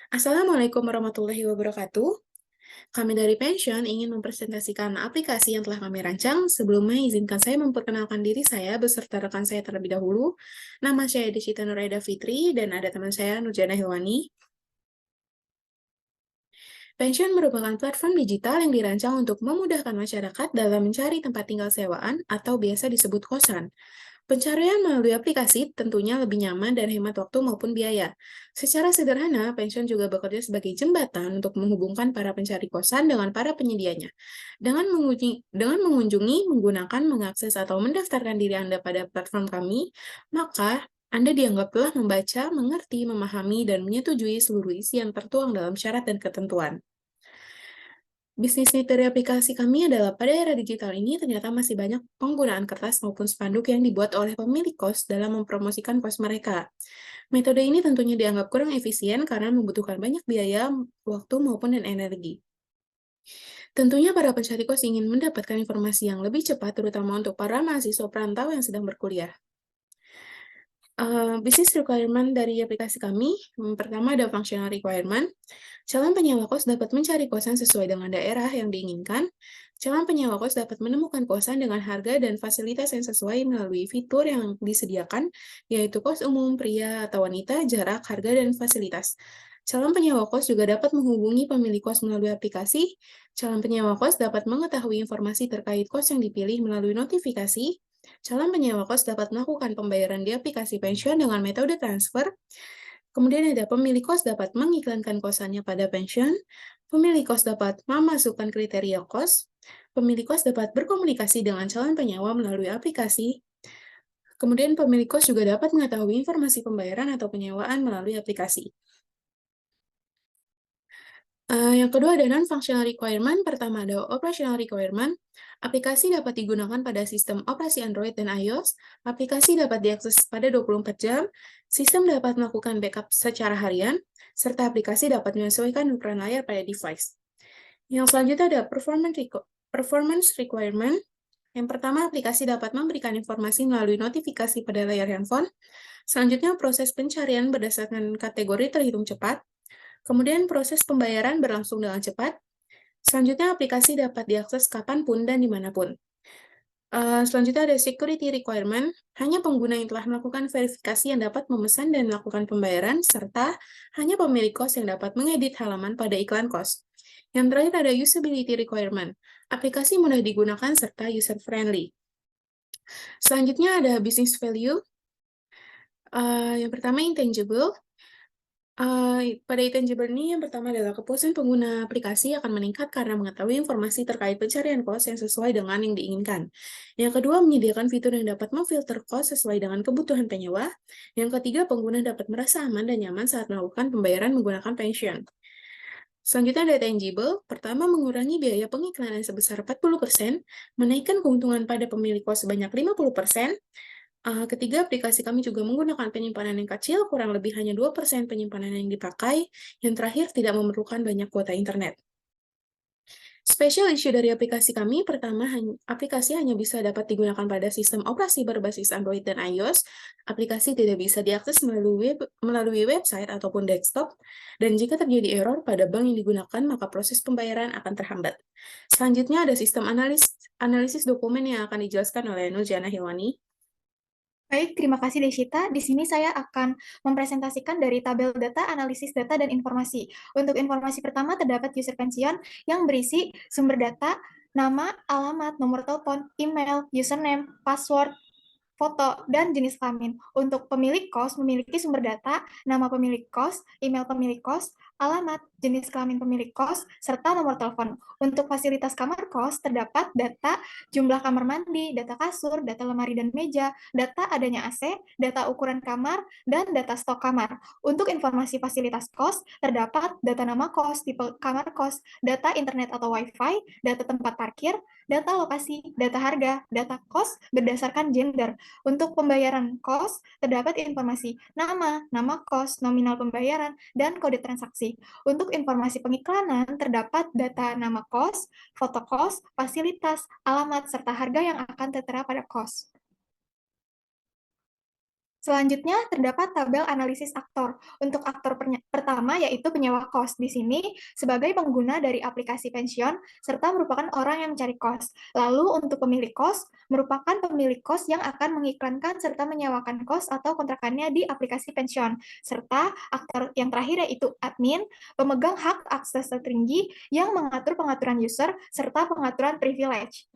Assalamualaikum warahmatullahi wabarakatuh. Kami dari Pension ingin mempresentasikan aplikasi yang telah kami rancang. Sebelumnya, izinkan saya memperkenalkan diri saya beserta rekan saya terlebih dahulu. Nama saya Desita Nuraida Fitri, dan ada teman saya Nurjana Hilwani. Pension merupakan platform digital yang dirancang untuk memudahkan masyarakat dalam mencari tempat tinggal sewaan atau biasa disebut kosan. Pencarian melalui aplikasi tentunya lebih nyaman dan hemat waktu maupun biaya. Secara sederhana, pensiun juga bekerja sebagai jembatan untuk menghubungkan para pencari kosan dengan para penyedianya. Dengan mengunjungi, menggunakan, mengakses, atau mendaftarkan diri Anda pada platform kami, maka Anda dianggap telah membaca, mengerti, memahami, dan menyetujui seluruh isi yang tertuang dalam syarat dan ketentuan. Bisnis dari aplikasi kami adalah pada era digital ini ternyata masih banyak penggunaan kertas maupun spanduk yang dibuat oleh pemilik kos dalam mempromosikan kos mereka. Metode ini tentunya dianggap kurang efisien karena membutuhkan banyak biaya, waktu maupun dan energi. Tentunya para pencari kos ingin mendapatkan informasi yang lebih cepat terutama untuk para mahasiswa perantau yang sedang berkuliah. Business requirement dari aplikasi kami, pertama ada functional requirement. Calon penyewa kos dapat mencari kosan sesuai dengan daerah yang diinginkan. Calon penyewa kos dapat menemukan kosan dengan harga dan fasilitas yang sesuai melalui fitur yang disediakan, yaitu kos umum, pria atau wanita, jarak, harga, dan fasilitas. Calon penyewa kos juga dapat menghubungi pemilik kos melalui aplikasi. Calon penyewa kos dapat mengetahui informasi terkait kos yang dipilih melalui notifikasi. Calon penyewa kos dapat melakukan pembayaran di aplikasi pensiun dengan metode transfer. Kemudian ada pemilik kos dapat mengiklankan kosannya pada pensiun. Pemilik kos dapat memasukkan kriteria kos. Pemilik kos dapat berkomunikasi dengan calon penyewa melalui aplikasi. Kemudian pemilik kos juga dapat mengetahui informasi pembayaran atau penyewaan melalui aplikasi. Yang kedua ada non-functional requirement. Pertama ada operational requirement. Aplikasi dapat digunakan pada sistem operasi Android dan iOS. Aplikasi dapat diakses pada 24 jam. Sistem dapat melakukan backup secara harian, serta aplikasi dapat menyesuaikan ukuran layar pada device. Yang selanjutnya ada performance requirement. Yang pertama, aplikasi dapat memberikan informasi melalui notifikasi pada layar handphone. Selanjutnya, proses pencarian berdasarkan kategori terhitung cepat. Kemudian proses pembayaran berlangsung dengan cepat. Selanjutnya, aplikasi dapat diakses kapanpun dan dimanapun. Selanjutnya ada security requirement. Hanya pengguna yang telah melakukan verifikasi yang dapat memesan dan melakukan pembayaran, serta hanya pemilik kos yang dapat mengedit halaman pada iklan kos. Yang terakhir ada usability requirement. Aplikasi mudah digunakan serta user-friendly. Selanjutnya ada business value. Yang pertama intangible. Pada intangible ini yang pertama adalah kepuasan pengguna aplikasi akan meningkat karena mengetahui informasi terkait pencarian kos yang sesuai dengan yang diinginkan. Yang kedua, menyediakan fitur yang dapat memfilter kos sesuai dengan kebutuhan penyewa. Yang ketiga, pengguna dapat merasa aman dan nyaman saat melakukan pembayaran menggunakan pensiun. Selanjutnya ada tangible. Pertama, mengurangi biaya pengiklanan sebesar 40%, menaikkan keuntungan pada pemilik kos sebanyak 50%. Ketiga, aplikasi kami juga menggunakan penyimpanan yang kecil, kurang lebih hanya 2% penyimpanan yang dipakai. Yang terakhir, tidak memerlukan banyak kuota internet. Special issue dari aplikasi kami, pertama, aplikasi hanya bisa dapat digunakan pada sistem operasi berbasis Android dan iOS. Aplikasi tidak bisa diakses melalui website ataupun desktop, dan jika terjadi error pada bank yang digunakan, maka proses pembayaran akan terhambat. Selanjutnya ada sistem analisis dokumen yang akan dijelaskan oleh Nurjana Hilwani. Baik, terima kasih Desita. Di sini saya akan mempresentasikan dari tabel data, analisis data, dan informasi. Untuk informasi pertama terdapat user pensiun yang berisi sumber data, nama, alamat, nomor telepon, email, username, password, foto, dan jenis kelamin. Untuk pemilik kos memiliki sumber data, nama pemilik kos, email pemilik kos, alamat, jenis kelamin pemilik kos, serta nomor telepon. Untuk fasilitas kamar kos terdapat data jumlah kamar mandi, data kasur, data lemari dan meja, data adanya AC, data ukuran kamar, dan data stok kamar. Untuk informasi fasilitas kos terdapat data nama kos, tipe kamar kos, data internet atau wifi, data tempat parkir, data lokasi, data harga, data kos berdasarkan gender. Untuk pembayaran kos, terdapat informasi nama, nama kos, nominal pembayaran, dan kode transaksi. Untuk informasi pengiklanan, terdapat data nama kos, foto kos, fasilitas, alamat, serta harga yang akan tertera pada kos. Selanjutnya terdapat tabel analisis aktor. Untuk aktor pertama yaitu penyewa kos. Di sini sebagai pengguna dari aplikasi pensiun serta merupakan orang yang mencari kos. Lalu untuk pemilik kos merupakan pemilik kos yang akan mengiklankan serta menyewakan kos atau kontrakannya di aplikasi pensiun. Serta aktor yang terakhir yaitu admin, pemegang hak akses tertinggi yang mengatur pengaturan user serta pengaturan privilege.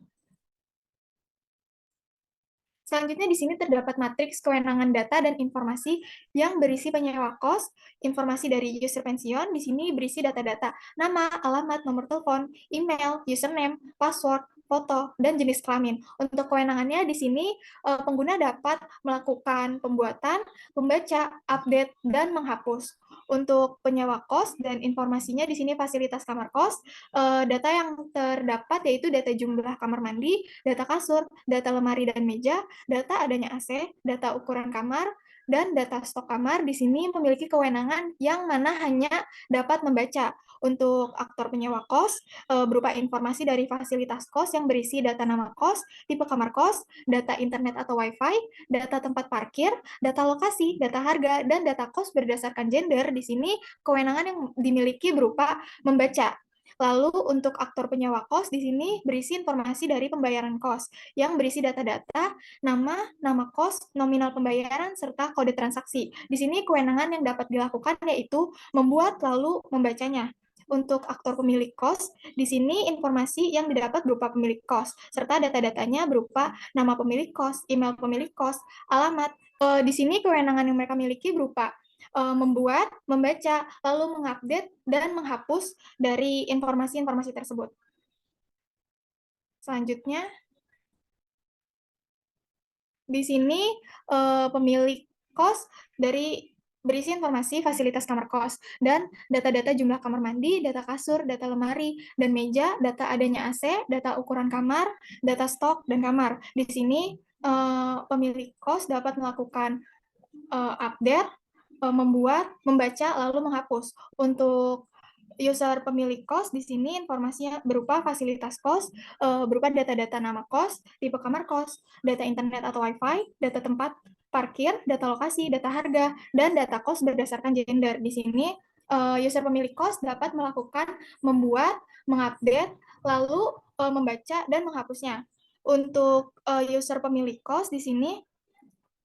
Selanjutnya di sini terdapat matriks kewenangan data dan informasi yang berisi penyewa kos, informasi dari user pensiun, di sini berisi data-data nama, alamat, nomor telepon, email, username, password, foto, dan jenis kelamin. Untuk kewenangannya di sini pengguna dapat melakukan pembuatan, membaca, update, dan menghapus. Untuk penyewa kos dan informasinya di sini fasilitas kamar kos, data yang terdapat yaitu data jumlah kamar mandi, data kasur, data lemari dan meja, data adanya AC, data ukuran kamar, dan data stok kamar di sini memiliki kewenangan yang mana hanya dapat membaca. Untuk aktor penyewa kos berupa informasi dari fasilitas kos yang berisi data nama kos, tipe kamar kos, data internet atau wifi, data tempat parkir, data lokasi, data harga, dan data kos berdasarkan gender. Di sini kewenangan yang dimiliki berupa membaca. Lalu untuk aktor penyewa kos di sini berisi informasi dari pembayaran kos yang berisi data-data, nama, nama kos, nominal pembayaran, serta kode transaksi. Di sini kewenangan yang dapat dilakukan yaitu membuat lalu membacanya. Untuk aktor pemilik kos, di sini informasi yang didapat berupa pemilik kos, serta data-datanya berupa nama pemilik kos, email pemilik kos, alamat. Di sini kewenangan yang mereka miliki berupa membuat, membaca, lalu mengupdate, dan menghapus dari informasi-informasi tersebut. Selanjutnya, di sini pemilik kos dari berisi informasi fasilitas kamar kos dan data-data jumlah kamar mandi, data kasur, data lemari dan meja, data adanya AC, data ukuran kamar, data stok dan kamar. Di sini pemilik kos dapat melakukan update, membuat, membaca, lalu menghapus. Untuk user pemilik kos di sini informasinya berupa fasilitas kos, berupa data-data nama kos, tipe kamar kos, data internet atau wifi, data tempat parkir, data lokasi, data harga, dan data kos berdasarkan gender. Di sini user pemilik kos dapat melakukan membuat, mengupdate, lalu membaca dan menghapusnya. Untuk user pemilik kos di sini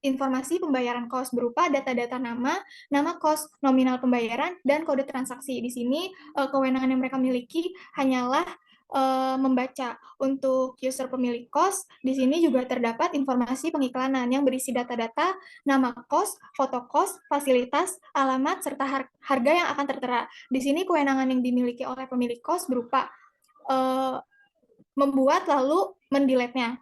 informasi pembayaran kos berupa data-data nama, nama kos, nominal pembayaran, dan kode transaksi. Di sini kewenangan yang mereka miliki hanyalah membaca. Untuk user pemilik kos, di sini juga terdapat informasi pengiklanan yang berisi data-data, nama kos, foto kos, fasilitas, alamat, serta harga yang akan tertera. Di sini kewenangan yang dimiliki oleh pemilik kos berupa membuat lalu mendelete-nya.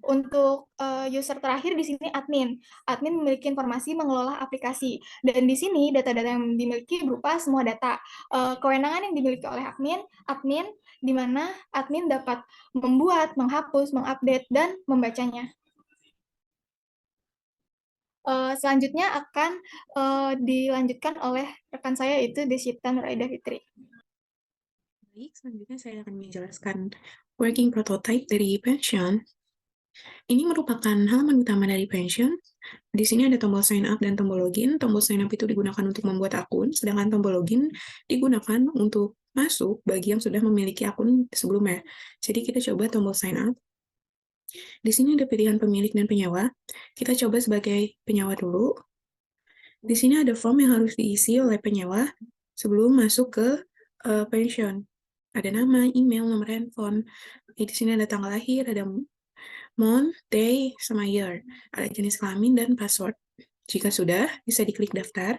Untuk user terakhir di sini admin. Admin memiliki informasi mengelola aplikasi. Dan di sini data-data yang dimiliki berupa semua data. Kewenangan yang dimiliki oleh admin di mana admin dapat membuat, menghapus, mengupdate, dan membacanya. Selanjutnya akan dilanjutkan oleh rekan saya yaitu Desyita Nuraida Fitri. Baik, selanjutnya saya akan menjelaskan working prototype dari pension. Ini merupakan halaman utama dari pension. Di sini ada tombol sign up dan tombol login. Tombol sign up itu digunakan untuk membuat akun, sedangkan tombol login digunakan untuk masuk bagi yang sudah memiliki akun sebelumnya. Jadi kita coba tombol sign up. Di sini ada pilihan pemilik dan penyewa. Kita coba sebagai penyewa dulu. Di sini ada form yang harus diisi oleh penyewa sebelum masuk ke pension. Ada nama, email, nomor handphone. Di sini ada tanggal lahir, ada month, day, sama year. Ada jenis kelamin dan password. Jika sudah, bisa diklik daftar.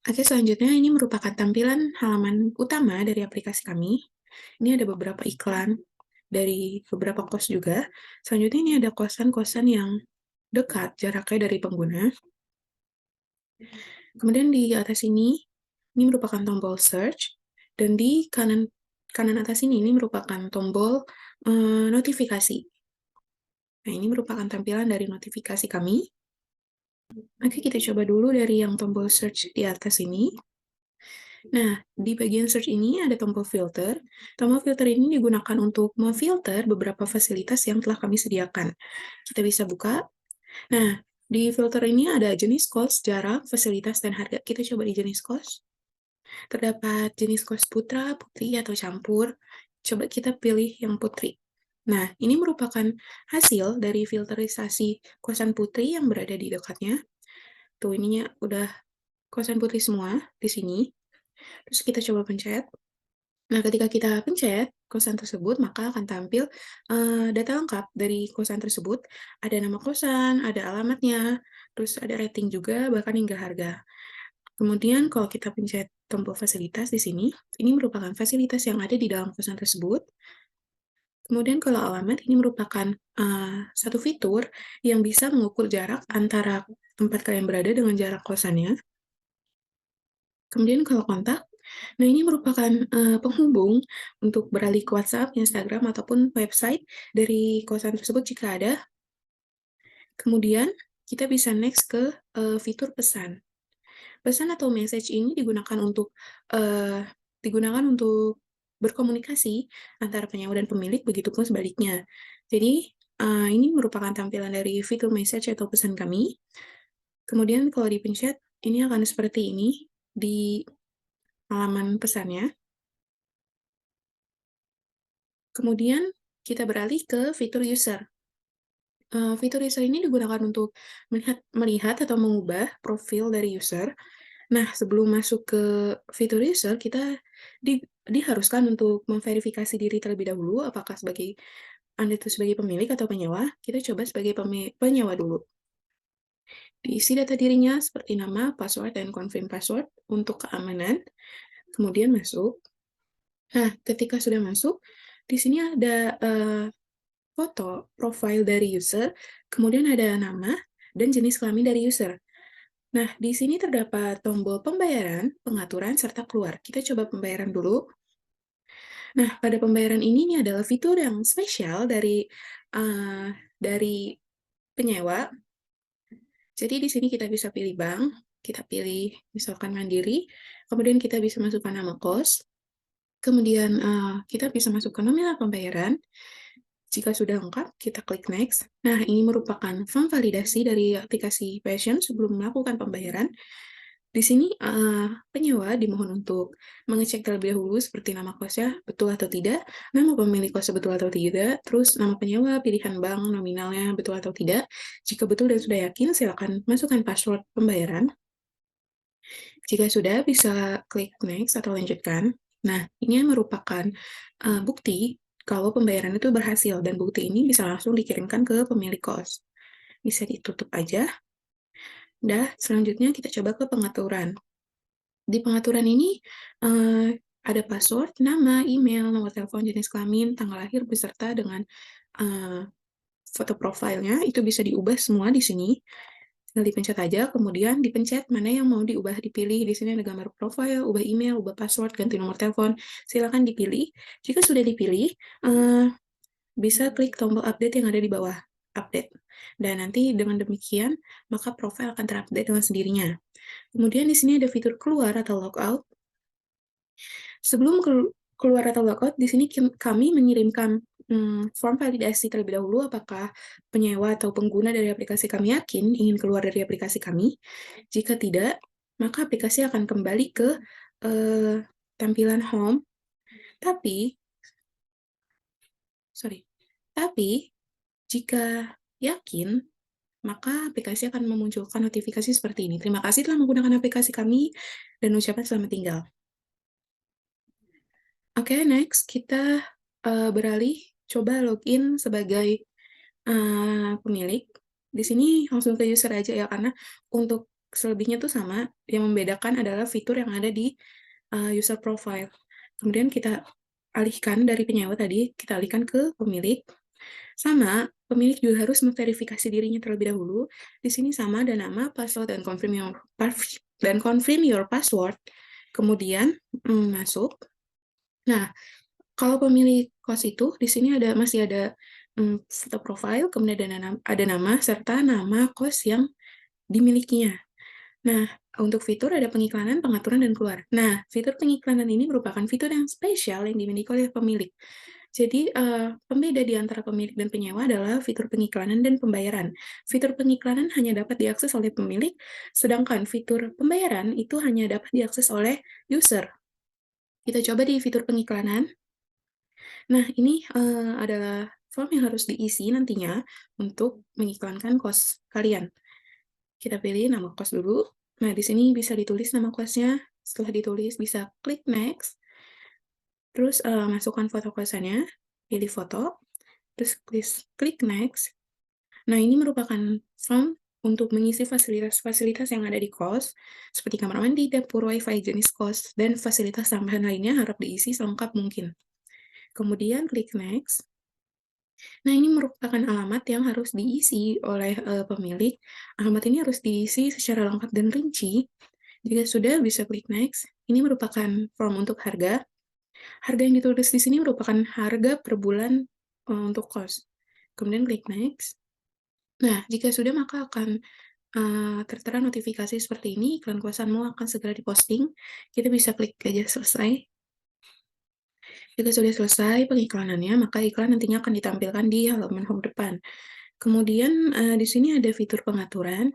Oke, selanjutnya ini merupakan tampilan halaman utama dari aplikasi kami. Ini ada beberapa iklan dari beberapa kos juga. Selanjutnya ini ada kosan-kosan yang dekat jaraknya dari pengguna. Kemudian di atas ini merupakan tombol search, dan di kanan atas ini merupakan tombol notifikasi. Nah, ini merupakan tampilan dari notifikasi kami. Oke, kita coba dulu dari yang tombol search di atas ini. Nah, di bagian search ini ada tombol filter. Tombol filter ini digunakan untuk memfilter beberapa fasilitas yang telah kami sediakan. Kita bisa buka. Nah, Di filter ini ada jenis kos, jarak, fasilitas, dan harga. Kita coba di jenis kos. Terdapat jenis kos putra, putri, atau campur. Coba kita pilih yang putri. Nah, ini merupakan hasil dari filterisasi kosan putri yang berada di dekatnya. Tuh, ininya udah kosan putri semua di sini. Terus kita coba pencet. Nah, ketika kita pencet kosan tersebut, maka akan tampil data lengkap dari kosan tersebut. Ada nama kosan, ada alamatnya, terus ada rating juga, bahkan hingga harga. Kemudian kalau kita pencet tombol fasilitas di sini, ini merupakan fasilitas yang ada di dalam kosan tersebut. Kemudian kalau alamat, ini merupakan satu fitur yang bisa mengukur jarak antara tempat kalian berada dengan jarak kosannya. Kemudian kalau kontak, nah ini merupakan penghubung untuk beralih ke WhatsApp, Instagram, ataupun website dari kosan tersebut jika ada. Kemudian kita bisa next ke fitur pesan. Pesan atau message ini digunakan untuk berkomunikasi antara penyewa dan pemilik, begitupun sebaliknya. Jadi, ini merupakan tampilan dari fitur message atau pesan kami. Kemudian kalau dipencet, ini akan seperti ini di halaman pesannya. Kemudian kita beralih ke fitur user. Fitur user ini digunakan untuk melihat atau mengubah profil dari user. Nah, sebelum masuk ke fitur user, kita diharuskan untuk memverifikasi diri terlebih dahulu, apakah Anda itu sebagai pemilik atau penyewa. Kita coba sebagai penyewa dulu. Diisi data dirinya seperti nama, password, dan confirm password untuk keamanan. Kemudian masuk. Nah, ketika sudah masuk, di sini ada foto profil dari user, kemudian ada nama dan jenis kelamin dari user. Nah, di sini terdapat tombol pembayaran, pengaturan, serta keluar. Kita coba pembayaran dulu. Nah, pada pembayaran ini adalah fitur yang spesial dari penyewa. Jadi di sini kita bisa pilih bank, kita pilih misalkan Mandiri, kemudian kita bisa masukkan nama kos, kemudian kita bisa masukkan nominal pembayaran. Jika sudah lengkap, kita klik next. Nah, ini merupakan form validasi dari aplikasi Passion sebelum melakukan pembayaran. Di sini penyewa dimohon untuk mengecek terlebih dahulu seperti nama kosnya betul atau tidak, nama pemilik kosnya betul atau tidak, terus nama penyewa, pilihan bank, nominalnya betul atau tidak. Jika betul dan sudah yakin, silakan masukkan password pembayaran. Jika sudah, bisa klik next atau lanjutkan. Nah, ini merupakan bukti kalau pembayaran itu berhasil, dan bukti ini bisa langsung dikirimkan ke pemilik kos. Bisa ditutup aja. Udah, selanjutnya kita coba ke pengaturan. Di pengaturan ini ada password, nama, email, nomor telepon, jenis kelamin, tanggal lahir, beserta dengan foto profilnya. Itu bisa diubah semua di sini. Tinggal dipencet aja, kemudian dipencet mana yang mau diubah, dipilih. Di sini ada gambar profil, ubah email, ubah password, ganti nomor telepon. Silakan dipilih. Jika sudah dipilih, bisa klik tombol update yang ada di bawah, update. Dan nanti dengan demikian, maka profil akan terupdate dengan sendirinya. Kemudian di sini ada fitur keluar atau logout. Sebelum keluar atau logout, di sini kami mengirimkan form validasi terlebih dahulu apakah penyewa atau pengguna dari aplikasi kami yakin ingin keluar dari aplikasi kami. Jika tidak, maka aplikasi akan kembali ke tampilan home. Tapi jika yakin, maka aplikasi akan memunculkan notifikasi seperti ini. Terima kasih telah menggunakan aplikasi kami, dan ucapan selamat tinggal. Oke, next kita beralih coba login sebagai pemilik. Di sini langsung ke user aja ya, karena untuk selebihnya tuh sama. Yang membedakan adalah fitur yang ada di user profile. Kemudian kita alihkan dari penyewa tadi, kita alihkan ke pemilik. Sama, pemilik juga harus memverifikasi dirinya terlebih dahulu. Di sini sama ada nama, password, dan confirm your password. Kemudian masuk. Nah, kalau pemilik kos itu di sini masih ada foto profile, kemudian ada nama serta nama kos yang dimilikinya. Nah, untuk fitur ada pengiklanan, pengaturan, dan keluar. Nah, fitur pengiklanan ini merupakan fitur yang spesial yang dimiliki oleh pemilik. Jadi, pembeda di antara pemilik dan penyewa adalah fitur pengiklanan dan pembayaran. Fitur pengiklanan hanya dapat diakses oleh pemilik, sedangkan fitur pembayaran itu hanya dapat diakses oleh user. Kita coba di fitur pengiklanan. Nah, ini, adalah form yang harus diisi nantinya untuk mengiklankan kos kalian. Kita pilih nama kos dulu. Nah, di sini bisa ditulis nama kosnya. Setelah ditulis, bisa klik next, terus, masukkan foto kosannya, pilih foto, terus klik next. Nah, ini merupakan form untuk mengisi fasilitas-fasilitas yang ada di kos, seperti kamar mandi, dapur, WiFi jenis kos, dan fasilitas tambahan lainnya harap diisi selengkap mungkin. Kemudian klik next. Nah, ini merupakan alamat yang harus diisi oleh, pemilik. Alamat ini harus diisi secara lengkap dan rinci. Jika sudah, bisa klik next. Ini merupakan form untuk harga. Harga yang ditulis di sini merupakan harga per bulan, untuk kos. Kemudian klik next. Nah, jika sudah maka akan, tertera notifikasi seperti ini, iklan kosanmu akan segera diposting. Kita bisa klik aja selesai. Jika sudah selesai pengiklanannya, maka iklan nantinya akan ditampilkan di halaman home depan. Kemudian, di sini ada fitur pengaturan.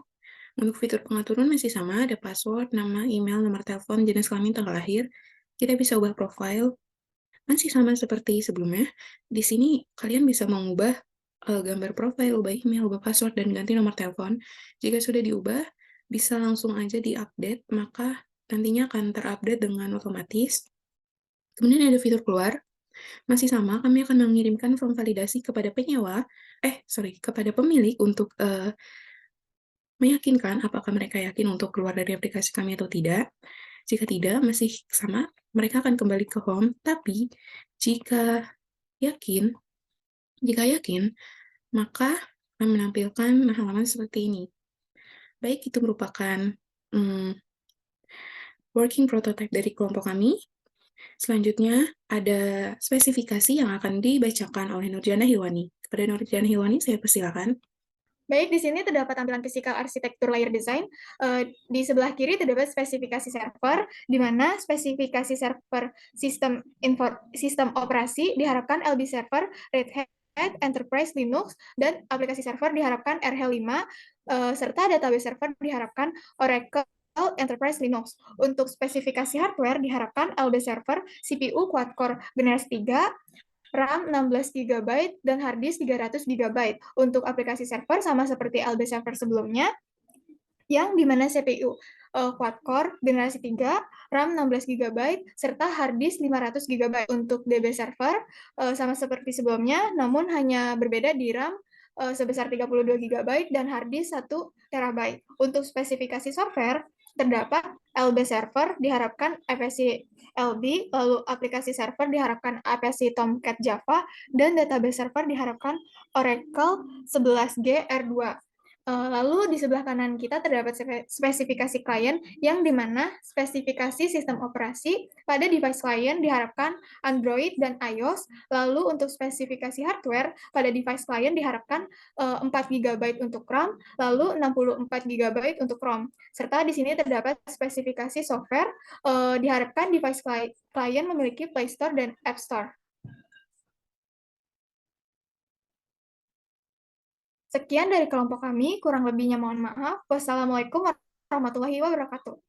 Untuk fitur pengaturan masih sama, ada password, nama, email, nomor telepon, jenis kelamin, tanggal lahir. Kita bisa ubah profile, masih sama seperti sebelumnya. Di sini kalian bisa mengubah, gambar profile, ubah email, ubah password, dan ganti nomor telepon. Jika sudah diubah, bisa langsung aja di-update, maka nantinya akan terupdate dengan otomatis. Kemudian ada fitur keluar. Masih sama, kami akan mengirimkan form validasi kepada kepada pemilik untuk, meyakinkan apakah mereka yakin untuk keluar dari aplikasi kami atau tidak. Jika tidak, masih sama, mereka akan kembali ke home, tapi jika yakin jika yakin, maka akan menampilkan halaman seperti ini. Baik, itu merupakan, mmm, working prototype dari kelompok kami. Selanjutnya, ada spesifikasi yang akan dibacakan oleh Nurjana Hilwani. Kepada Nurjana Hilwani, saya persilakan. Baik, di sini terdapat tampilan fisikal arsitektur layer design. Di sebelah kiri terdapat spesifikasi server, di mana spesifikasi server sistem operasi diharapkan LB server, Red Hat, Enterprise Linux, dan aplikasi server diharapkan RH5, serta database server diharapkan Oracle Enterprise Linux. Untuk spesifikasi hardware diharapkan LB server, CPU quad-core generasi 3, RAM 16 GB, dan hard disk 300 GB. Untuk aplikasi server sama seperti LB server sebelumnya, yang dimana CPU quad-core generasi 3, RAM 16 GB, serta hard disk 500 GB. Untuk DB server sama seperti sebelumnya, namun hanya berbeda di RAM sebesar 32 GB dan hard disk 1 TB. Untuk spesifikasi software, terdapat LB server diharapkan FSI LB, lalu aplikasi server diharapkan aplikasi Tomcat Java, dan database server diharapkan Oracle 11G R2. Lalu di sebelah kanan kita terdapat spesifikasi klien, yang dimana spesifikasi sistem operasi pada device klien diharapkan Android dan iOS. Lalu untuk spesifikasi hardware pada device klien diharapkan 4 GB untuk RAM, lalu 64 GB untuk ROM. Serta di sini terdapat spesifikasi software, diharapkan device klien memiliki Play Store dan App Store. Sekian dari kelompok kami, kurang lebihnya mohon maaf. Wassalamualaikum warahmatullahi wabarakatuh.